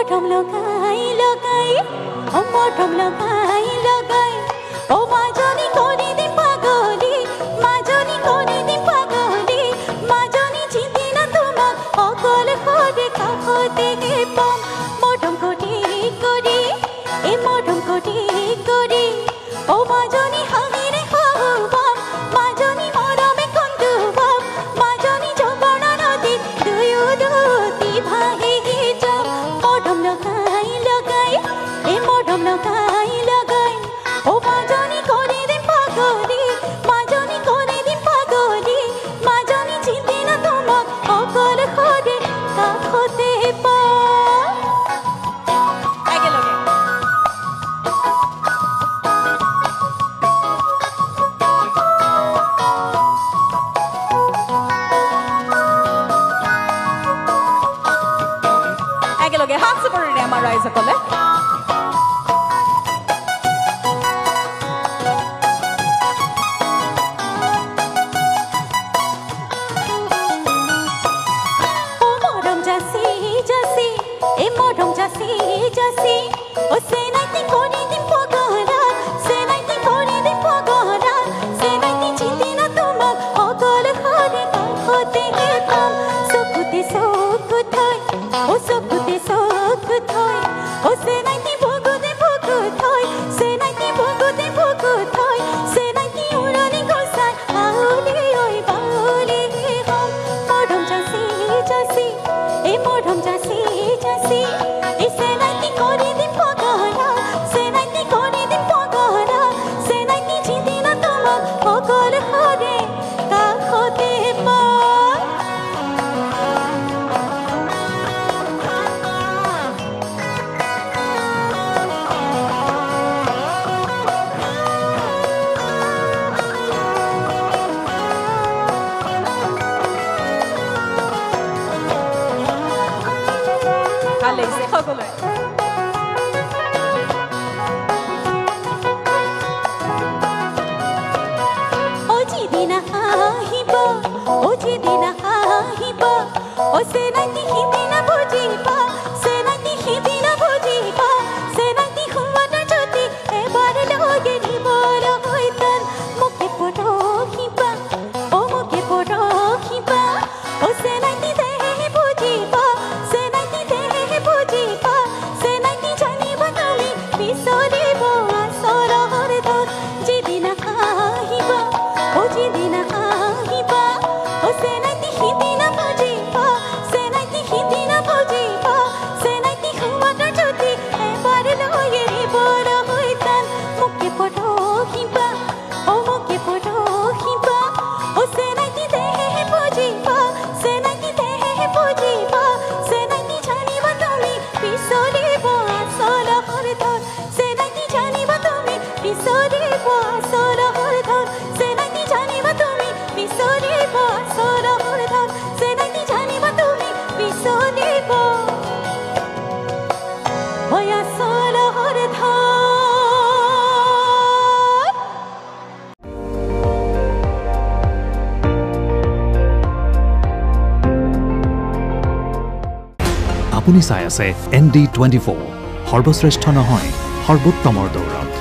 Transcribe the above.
মরম লগাই লগাই ও মরম লগাই লগাই ও মাজনি করে দি পাগলি মাজনি করে দি পাগলি মাজনি চিন্তি না তোমাক অকল করে কাহতে পম মরম করে করে এ মরম করে করে ও মাজনি হামিরে হাওবাম মাজনি মরমে কন্দুবাম মাজনি জবনা নদী দুয়ু দুতি ভাহি গিজম মরম লগাই লগাই এ মরম লগাই লগাই ও মাজনি করে দি পাগলি মাজনি করে দি পাগলি মাজনি চিন্তি না তোমাক অকল করে কাহতে পম আগে লগে একেলগে হাত চাপৰিৰে আমাৰ ৰাইজসকলে ও মৰম জাসি জাসি এ মৰম জাসি জাসি ও সেনাইতি কৰি দিম পগৰা সেনাইতি কৰি দিম পগৰা সেনাইতি চিন্তি না তোমাক অকল ঘৰে কাষতে পাম চকুতে চকু থৈ ও চকুতে চকু থৈ ও সেনাইতি ভগুতে ভগু থৈ সেনাইতি ভগুতে ভগু থৈ সেনাইতি উৰণি গছাই আউলি ঐ বাউলি হম মৰম জাসি জাসি এ মৰম জাসি জাসি এ সেনাইতি কৰি দিম পগৰা সেনাইতি কৰি দিম পগৰা সেনাইতি চিন্তি না তোমাক অকল ঘৰে কাষতে পাম ভাল লাগিছে সকলোৱে ও যিদিনা আহিব ও যিদিনা আহিব ও সেনাইতি সিদিনা বুজিবা সেনাইতি সিদিনা বুজিবা সেনাইতি সুমন যদি এবাৰ লগে নিবলৈ তান মুখে পৰখিবা ও মুখে পৰখিবা ও সেনাইতি দেহে বুজিবা সেনাইতি দেহে বুজিবা সেনাইতি জানিব তুমি বিচৰিব আচৰৰ ধন যিদিনা আহিব ও যিদিনা আহিব ও সেনাইতি সিদিনা বুজিবা সেনাইতি সিদিনা বুজিবা সেনাইতি সুমন যদি এবাৰ লগে নিবলৈ তান মুখে পৰখিবা ও মুখে পৰখিবা ও সেনাইতি দেহে বুজিবা সেনাইতি দেহে বুজিবা সেনাইতি জানিব তুমি বিচৰিব আচলৰ ধন সেনাইতি জানিব তুমি বিচৰিব আচলৰ ধন সেনাইতি জানিব তুমি বিচৰিব আচলৰ ধন সেনাইতি জানিব তুমি বিচৰিব ঐ আচলৰ ধন আপুনি চাই আছে ND24 সৰ্বশ্ৰেষ্ঠ নহয় সৰ্বোত্তমৰ দৌৰত